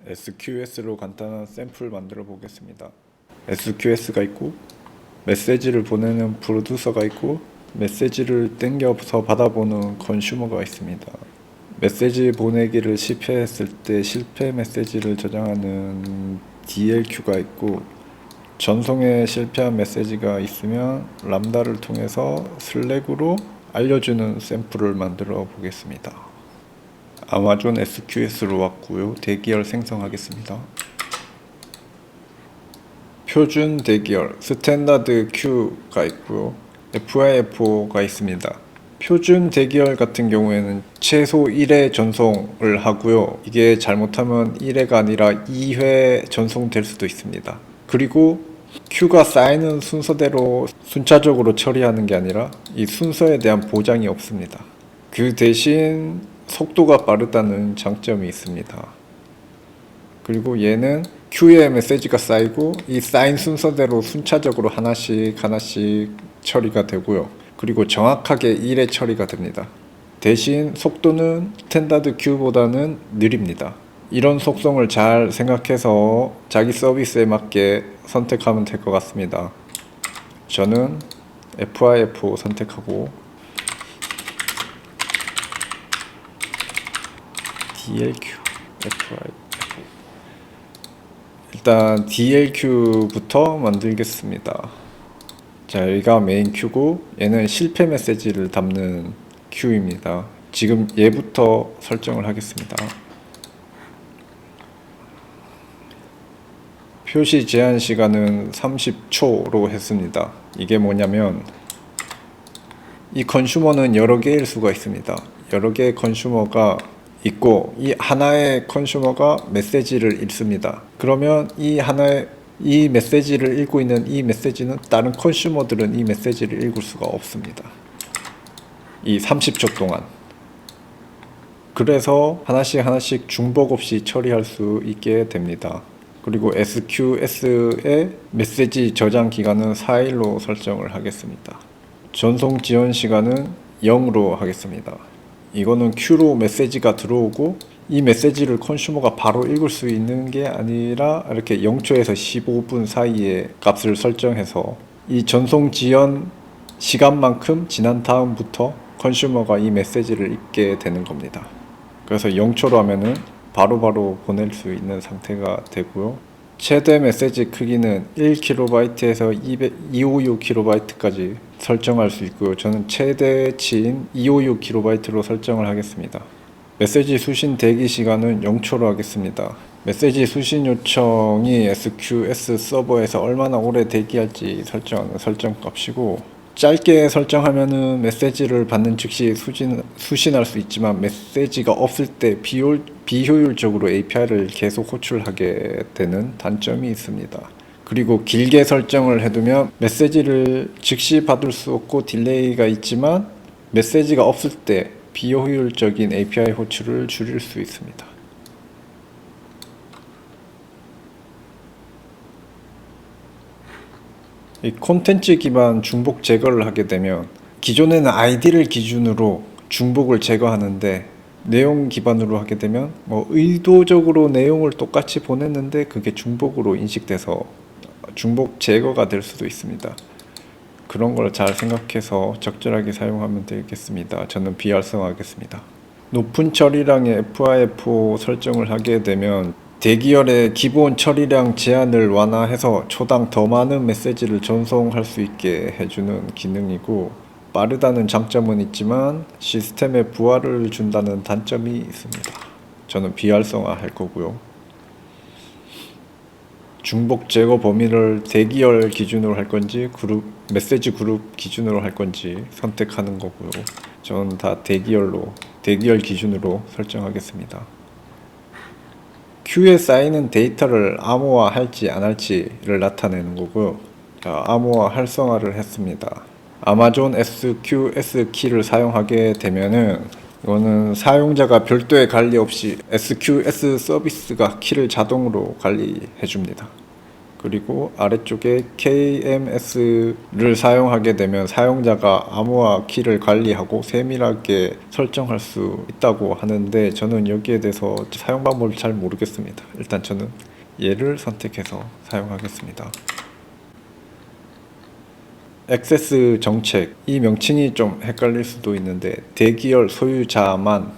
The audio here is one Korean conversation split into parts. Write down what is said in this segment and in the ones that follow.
SQS로 간단한 샘플 만들어 보겠습니다. SQS가 있고 메시지를 보내는 프로듀서가 있고 메시지를 땡겨서 받아보는 컨슈머가 있습니다. 메시지 보내기를 실패했을 때 실패 메시지를 저장하는 DLQ가 있고 전송에 실패한 메시지가 있으면 람다를 통해서 슬랙으로 알려주는 샘플을 만들어 보겠습니다. 아마존 SQS로 왔고요. 대기열 생성하겠습니다. 표준 대기열 스탠다드 Q가 있고요. FIFO가 있습니다. 표준 대기열 같은 경우에는 최소 1회 전송을 하고요. 이게 잘못하면 1회가 아니라 2회 전송될 수도 있습니다. 그리고 Q가 쌓이는 순서대로 순차적으로 처리하는 게 아니라 이 순서에 대한 보장이 없습니다. 그 대신 속도가 빠르다는 장점이 있습니다. 그리고 얘는 Q에 메시지가 쌓이고 이 쌓인 순서대로 순차적으로 하나씩 처리가 되고요. 그리고 정확하게 1회 처리가 됩니다. 대신 속도는 스탠다드 Q보다는 느립니다. 이런 속성을 잘 생각해서 자기 서비스에 맞게 선택하면 될 것 같습니다. 저는 FIFO 선택하고 DLQ, FIFO. 일단 DLQ부터 만들겠습니다. 자, 여기가 메인 Q고 얘는 실패 메시지를 담는 Q입니다. 지금 얘부터 설정을 하겠습니다. 표시 제한 시간은 30초로 했습니다. 이게 뭐냐면 이 컨슈머는 여러 개일 수가 있습니다. 여러 개의 컨슈머가 있고 이 하나의 컨슈머가 메시지를 읽습니다. 그러면 이 메시지를 읽고 있는 이 메시지는 다른 컨슈머들은 이 메시지를 읽을 수가 없습니다. 이 30초 동안. 그래서 하나씩 중복 없이 처리할 수 있게 됩니다. 그리고 SQS의 메시지 저장 기간은 4일로 설정을 하겠습니다. 전송 지연 시간은 0으로 하겠습니다. 이거는 Q로 메시지가 들어오고 이 메시지를 컨슈머가 바로 읽을 수 있는 게 아니라 이렇게 0초에서 15분 사이에 값을 설정해서 이 전송 지연 시간만큼 지난 다음부터 컨슈머가 이 메시지를 읽게 되는 겁니다. 그래서 0초로 하면은 바로바로 보낼 수 있는 상태가 되고요. 최대 메시지 크기는 1KB에서 256KB까지 설정할 수 있고요. 저는 최대치인 256KB로 설정을 하겠습니다. 메시지 수신 대기 시간은 0초로 하겠습니다. 메시지 수신 요청이 SQS 서버에서 얼마나 오래 대기할지 설정하는 설정 값이고 짧게 설정하면은 메시지를 받는 즉시 수신할 수 있지만 메시지가 없을 때 비효율적으로 API를 계속 호출하게 되는 단점이 있습니다. 그리고 길게 설정을 해두면 메시지를 즉시 받을 수 없고 딜레이가 있지만 메시지가 없을 때 비효율적인 API 호출을 줄일 수 있습니다. 이 콘텐츠 기반 중복 제거를 하게 되면 기존에는 아이디를 기준으로 중복을 제거하는데 내용 기반으로 하게 되면 의도적으로 내용을 똑같이 보냈는데 그게 중복으로 인식돼서 중복 제거가 될 수도 있습니다. 그런 걸 잘 생각해서 적절하게 사용하면 되겠습니다. 저는 비활성화하겠습니다. 높은 처리량의 FIFO 설정을 하게 되면 대기열의 기본 처리량 제한을 완화해서 초당 더 많은 메시지를 전송할 수 있게 해주는 기능이고 빠르다는 장점은 있지만 시스템에 부하를 준다는 단점이 있습니다. 저는 비활성화 할 거고요. 중복 제거 범위를 대기열 기준으로 할 건지 메시지 그룹 기준으로 할 건지 선택하는 거고요. 저는 다 대기열 기준으로 설정하겠습니다. Q에 쌓이는 데이터를 암호화할지 안 할지를 나타내는 거고요. 자, 암호화 활성화를 했습니다. 아마존 SQS 키를 사용하게 되면은 이거는 사용자가 별도의 관리 없이 SQS 서비스가 키를 자동으로 관리해 줍니다. 그리고 아래쪽에 KMS를 사용하게 되면 사용자가 암호화 키를 관리하고 세밀하게 설정할 수 있다고 하는데 저는 여기에 대해서 사용 방법을 잘 모르겠습니다. 일단 저는 얘를 선택해서 사용하겠습니다. 액세스 정책, 이 명칭이 좀 헷갈릴 수도 있는데 대기열 소유자만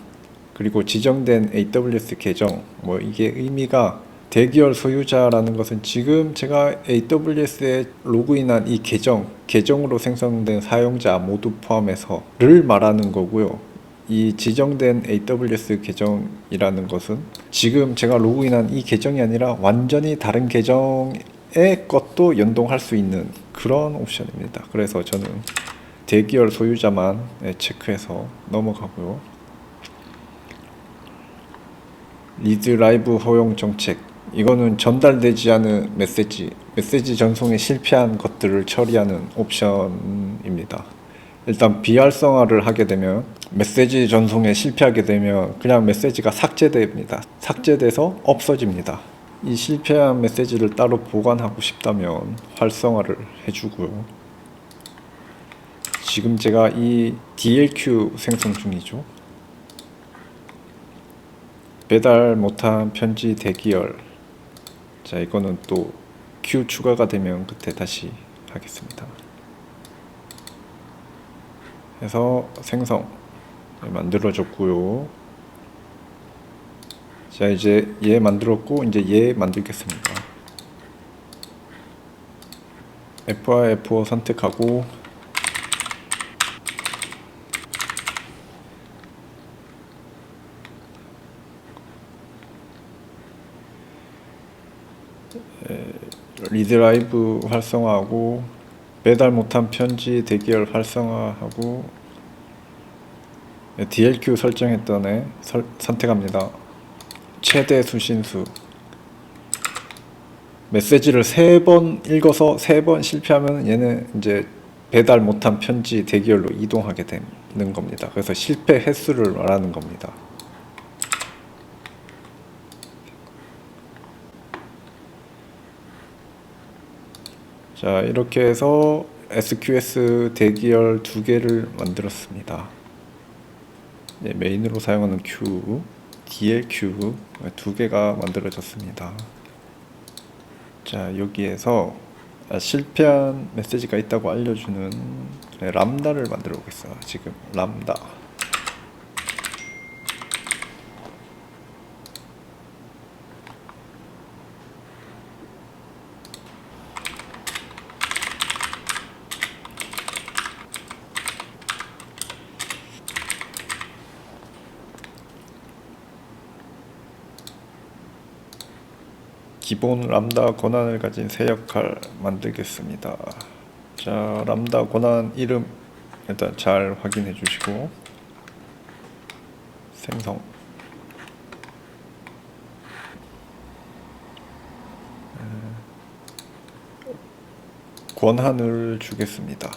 그리고 지정된 AWS 계정, 이게 의미가 대기열 소유자라는 것은 지금 제가 AWS에 로그인한 이 계정으로 생성된 사용자 모두 포함해서를 말하는 거고요. 이 지정된 AWS 계정이라는 것은 지금 제가 로그인한 이 계정이 아니라 완전히 다른 계정의 것도 연동할 수 있는 그런 옵션입니다. 그래서 저는 대기열 소유자만 체크해서 넘어가고요. 리드 라이브 허용 정책, 이거는 전달되지 않은 메시지 전송에 실패한 것들을 처리하는 옵션입니다. 일단 비활성화를 하게 되면 메시지 전송에 실패하게 되면 그냥 메시지가 삭제됩니다. 삭제돼서 없어집니다. 이 실패한 메시지를 따로 보관하고 싶다면 활성화를 해주고요. 지금 제가 이 DLQ 생성 중이죠. 배달 못한 편지 대기열, 자 이거는 또 q 추가가 되면 그때 다시 하겠습니다. 해서 생성 만들어줬고요. 자 이제 얘 만들었고 이제 얘 만들겠습니다. F와 F5 선택하고 리드 라이브 활성화하고 배달 못한 편지 대기열 활성화하고 DLQ 설정했던 애 선택합니다. 최대 수신수, 메시지를 3번 읽어서 3번 실패하면 얘는 이제 배달 못한 편지 대기열로 이동하게 되는 겁니다. 그래서 실패 횟수를 말하는 겁니다. 자 이렇게 해서 SQS 대기열 2개를 만들었습니다. 메인으로 사용하는 Q, DLQ 2개가 만들어졌습니다. 자 여기에서 실패한 메시지가 있다고 알려주는 람다를 만들어 보겠어요. 지금 람다 기본 람다 권한을 가진 새 역할 만들겠습니다. 자, 람다 권한 이름 일단 잘 확인해 주시고 생성. 권한을 주겠습니다.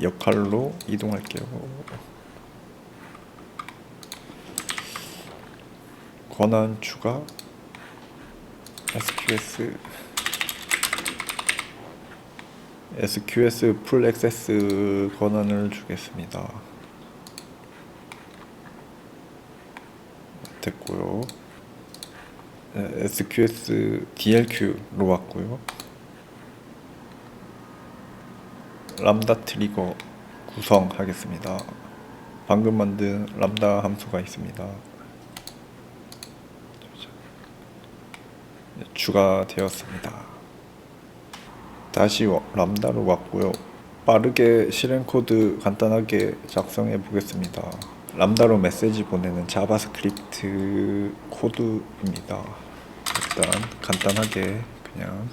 역할로 이동할게요. 권한 추가 SQS 풀 액세스 권한을 주겠습니다. 됐고요. SQS DLQ로 왔고요. 람다 트리거 구성하겠습니다. 방금 만든 람다 함수가 있습니다. 추가되었습니다. 다시 람다로 왔고요. 빠르게 실행 코드 간단하게 작성해 보겠습니다. 람다로 메시지 보내는 자바스크립트 코드입니다. 일단 간단하게 그냥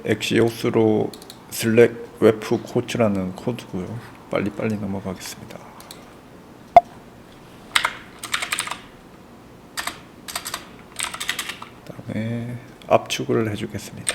엑시오스로 슬랙 웨프 코치라는 코드고요. 빨리빨리 넘어가겠습니다. 다음에 압축을 해주겠습니다.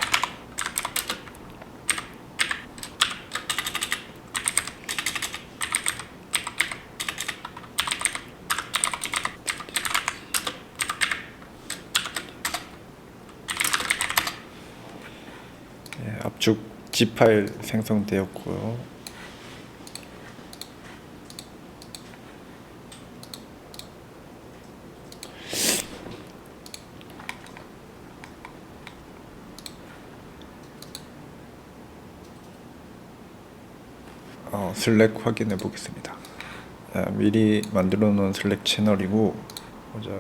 압축 zip 파일 생성되었고요. 슬랙 확인해 보겠습니다. 미리 만들어 놓은 슬랙 채널이고, 보자.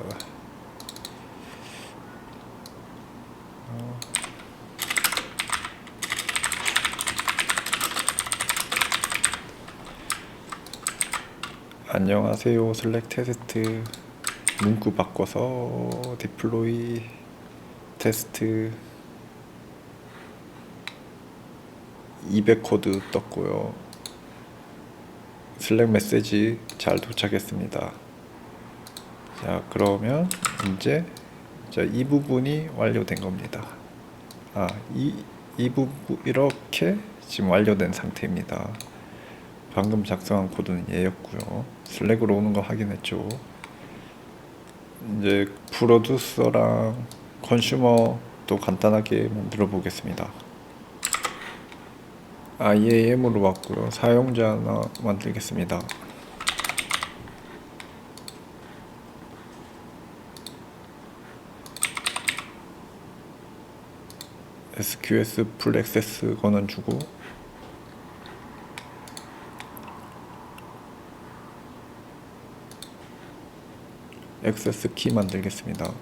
안녕하세요. 슬랙 테스트 문구 바꿔서 디플로이 테스트 200 코드 떴고요. 슬랙 메시지 잘 도착했습니다. 자, 그러면 이제 이 부분이 완료된 겁니다. 이 부분 이렇게 지금 완료된 상태입니다. 방금 작성한 코드는 얘였고요. 슬랙으로 오는 거 확인했죠. 이제 프로듀서랑 컨슈머도 간단하게 만들어 보겠습니다. IAM으로 왔고요. 사용자 하나 만들겠습니다. SQS 풀 액세스 권한 주고, 액세스 키 만들겠습니다.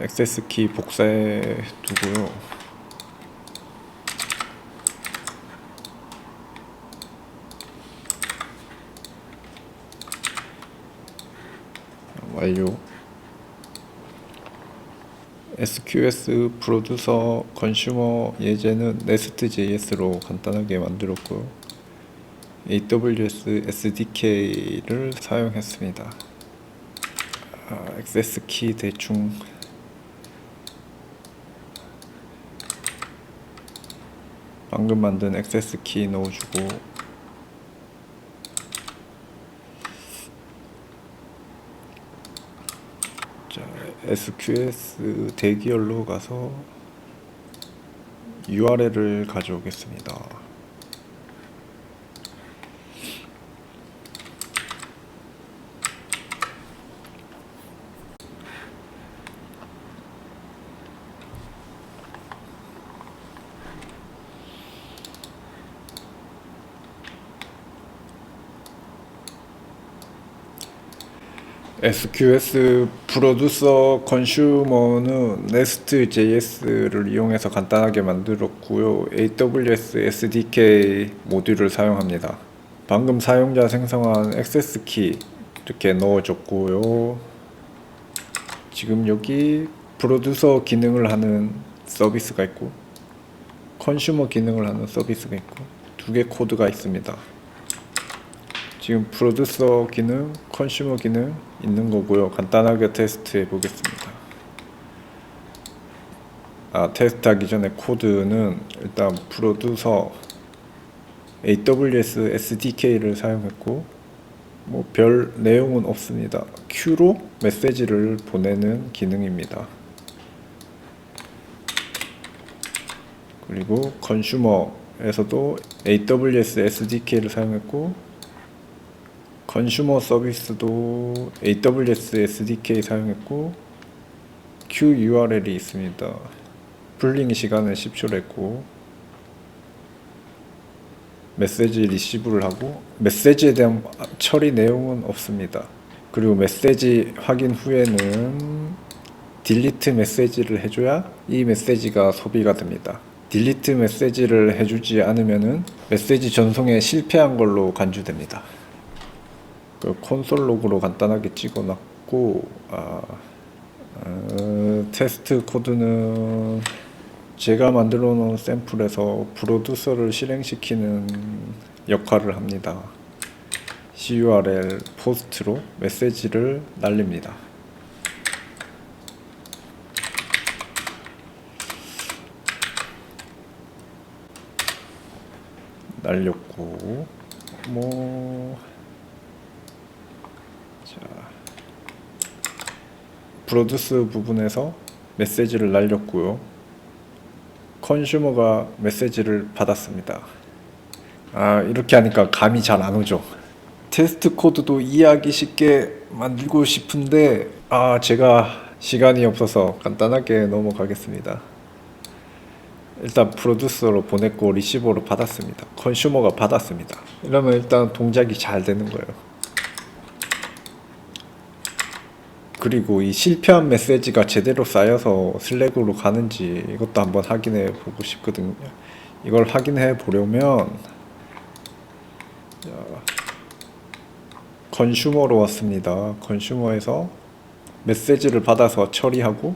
액세스 키 복사해 두고요. 완료. SQS 프로듀서 컨슈머 예제는 nest.js로 간단하게 만들었고요. AWS SDK를 사용했습니다. 액세스 키 대충 방금 만든 액세스 키 넣어주고, 자, SQS 대기열로 가서 URL을 가져오겠습니다. SQS 프로듀서 컨슈머는 nest.js를 이용해서 간단하게 만들었고요. AWS SDK 모듈을 사용합니다. 방금 사용자 생성한 액세스 키 이렇게 넣어줬고요. 지금 여기 프로듀서 기능을 하는 서비스가 있고 컨슈머 기능을 하는 서비스가 있고 두 개 코드가 있습니다. 지금 프로듀서 기능, 컨슈머 기능 있는 거고요. 간단하게 테스트해 보겠습니다. 테스트하기 전에 코드는 일단 프로듀서 AWS SDK를 사용했고 뭐 별 내용은 없습니다. Q로 메시지를 보내는 기능입니다. 그리고 컨슈머에서도 AWS SDK를 사용했고 컨슈머 서비스도 AWS SDK 사용했고 QURL이 있습니다. 풀링 시간은 10초를 했고 메시지 리시브를 하고 메시지에 대한 처리 내용은 없습니다. 그리고 메시지 확인 후에는 딜리트 메시지를 해줘야 이 메시지가 소비가 됩니다. 딜리트 메시지를 해주지 않으면은 메시지 전송에 실패한 걸로 간주됩니다. 그 콘솔 로그로 간단하게 찍어놨고 테스트 코드는 제가 만들어 놓은 샘플에서 프로듀서를 실행시키는 역할을 합니다. CURL 포스트로 메시지를 날립니다. 날렸고, 자, 프로듀스 부분에서 메시지를 날렸고요. 컨슈머가 메시지를 받았습니다. 이렇게 하니까 감이 잘 안 오죠. 테스트 코드도 이해하기 쉽게 만들고 싶은데 제가 시간이 없어서 간단하게 넘어가겠습니다. 일단 프로듀서로 보냈고 리시버로 받았습니다. 컨슈머가 받았습니다. 이러면 일단 동작이 잘 되는 거예요. 그리고 이 실패한 메시지가 제대로 쌓여서 슬랙으로 가는지 이것도 한번 확인해 보고 싶거든요. 이걸 확인해 보려면 컨슈머로 왔습니다. 컨슈머에서 메시지를 받아서 처리하고,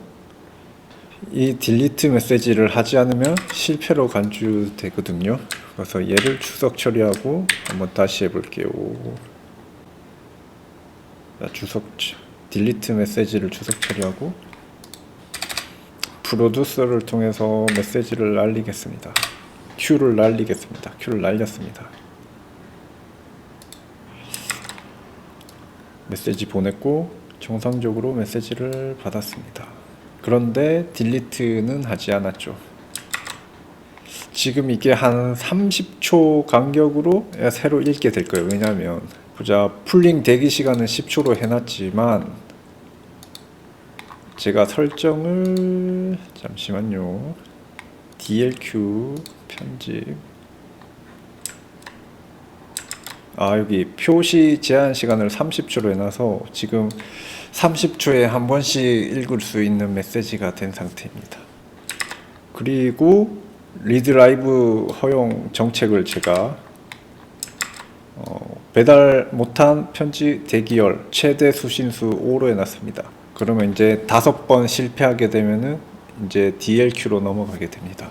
이 딜리트 메시지를 하지 않으면 실패로 간주되거든요. 그래서 얘를 추석 처리하고 한번 다시 해볼게요. 딜리트 메시지를 추석 처리하고 프로듀서를 통해서 메시지를 날리겠습니다. Q를 날리겠습니다. Q를 날렸습니다. 메시지 보냈고 정상적으로 메시지를 받았습니다. 그런데 딜리트는 하지 않았죠. 지금 이게 한 30초 간격으로 새로 읽게 될 거예요. 왜냐하면 보자, 풀링 대기 시간은 10초로 해놨지만 제가 설정을 잠시만요. DLQ 편집, 여기 표시 제한 시간을 30초로 해놔서 지금 30초에 한 번씩 읽을 수 있는 메시지가 된 상태입니다. 그리고 리드 라이브 허용 정책을 제가 배달 못한 편지 대기열 최대 수신수 5로 해놨습니다. 그러면 이제 5번 실패하게 되면은 이제 DLQ로 넘어가게 됩니다.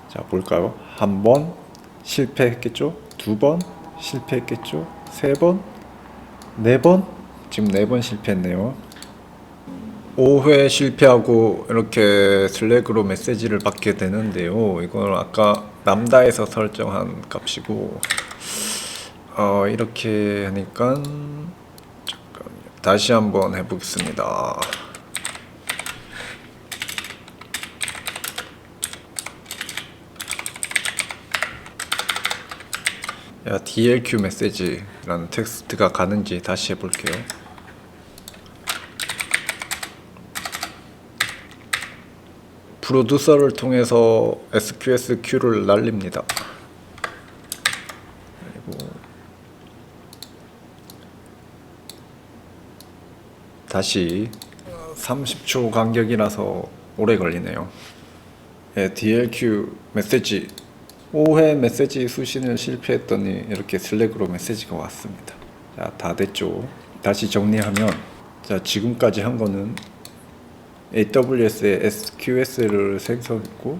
자, 볼까요? 한 번 실패했겠죠? 2번 실패했겠죠? 3번, 4번, 지금 4번 실패했네요. 5회 실패하고 이렇게 슬랙으로 메시지를 받게 되는데요. 이건 아까 람다에서 설정한 값이고, 이렇게 하니까 잠깐만요. 다시 한번 해보겠습니다. DLQ 메시지라는 텍스트가 가는지 다시 해볼게요. 프로듀서를 통해서 SQS Q를 날립니다. 그리고 다시 30초 간격이라서 오래 걸리네요. DLQ 메시지 5회 메시지 수신을 실패했더니 이렇게 슬랙으로 메시지가 왔습니다. 자, 다 됐죠. 다시 정리하면, 자, 지금까지 한 거는 AWS에 SQS를 생성했고,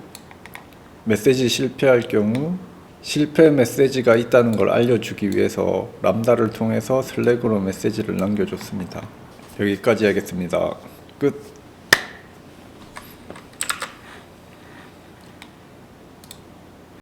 메시지 실패할 경우 실패 메시지가 있다는 걸 알려주기 위해서 람다를 통해서 슬랙으로 메시지를 남겨줬습니다. 여기까지 하겠습니다. 끝.